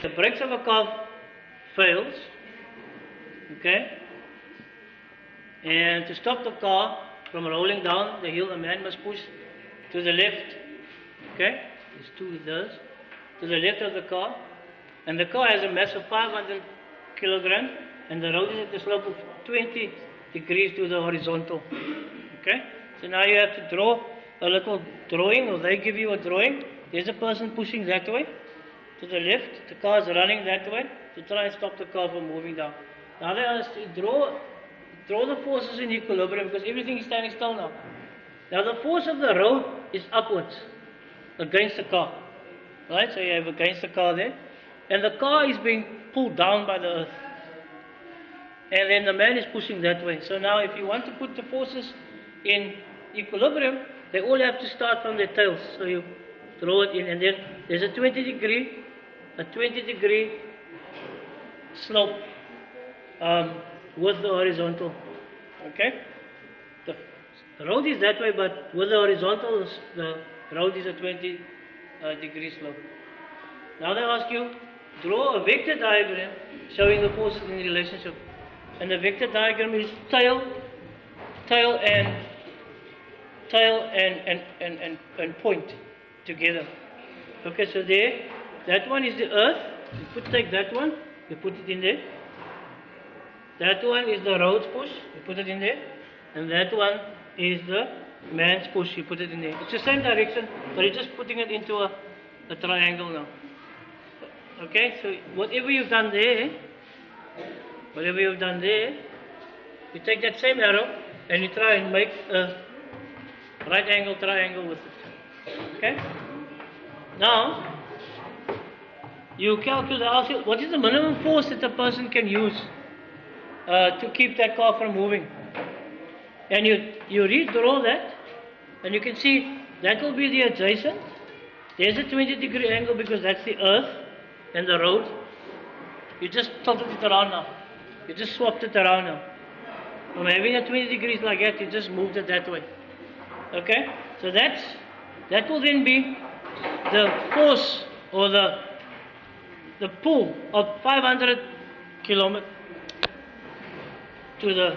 The brakes of a car fails, okay, and to stop the car from rolling down the hill, a man must push to the left, okay, there's two does, to the left of the car, and the car has a mass of 500 kilograms, and the road is at the slope of 20 degrees to the horizontal, okay. So now you have to draw a little drawing, or they give you a drawing. There's a person pushing that way, to the left, the car is running that way, to try and stop the car from moving down. Now they ask you draw the forces in equilibrium, because everything is standing still now. Now the force of the road is upwards, against the car. Right, so you have against the car there, and the car is being pulled down by the earth. And then the man is pushing that way. So now if you want to put the forces in equilibrium, they all have to start from their tails. So you draw it in, and then there's a 20 degree slope with the horizontal. Okay? The road is that way, but with the horizontal, the road is a 20 degree slope. Now they ask you, draw a vector diagram showing the forces in relationship. And the vector diagram is tail and point together. Okay, so there, that one is the earth. You take that one, you put it in there. That one is the road's push, you put it in there. And that one is the man's push, you put it in there. It's the same direction, but you're just putting it into a triangle now. Okay, so whatever you've done there, you take that same arrow and you try and make a right angle triangle with it. Okay? Now, you calculate, what is the minimum force that a person can use to keep that car from moving? And you redraw that, and you can see that will be the adjacent. There's a 20 degree angle because that's the earth and the road. You just tilted it around now. You just swapped it around now. From having a 20 degrees like that, you just moved it that way. Okay? So that will then be the force or the pull of 500 kilometers to the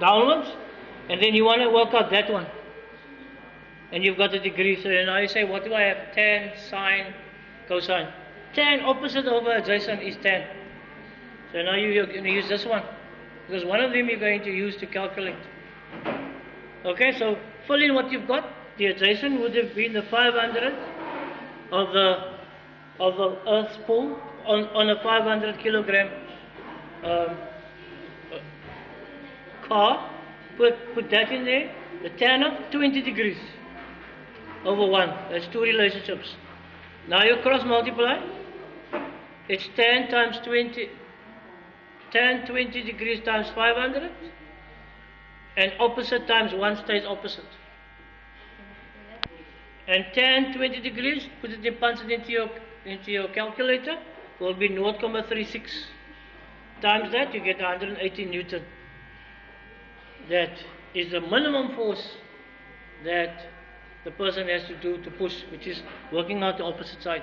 downwards, and then you want to work out that one. And you've got the degree. So now you say, what do I have? Tan, sine, cosine. Tan opposite over adjacent is tan. So now you're going to use this one, because one of them you're going to use to calculate. Okay, so fill in what you've got. The adjacent would have been the 500 of the Earth's pull on a 500 kilogram car. Put that in there. The tan of 20 degrees over 1. That's two relationships. Now you cross multiply. It's tan times 20. Tan 20 degrees times 500, and opposite times 1 stays opposite. And tan 20 degrees, put it, punch it into your calculator, will be 0.36 times that, you get 180 Newton. That is the minimum force that the person has to do to push, which is working out the opposite side.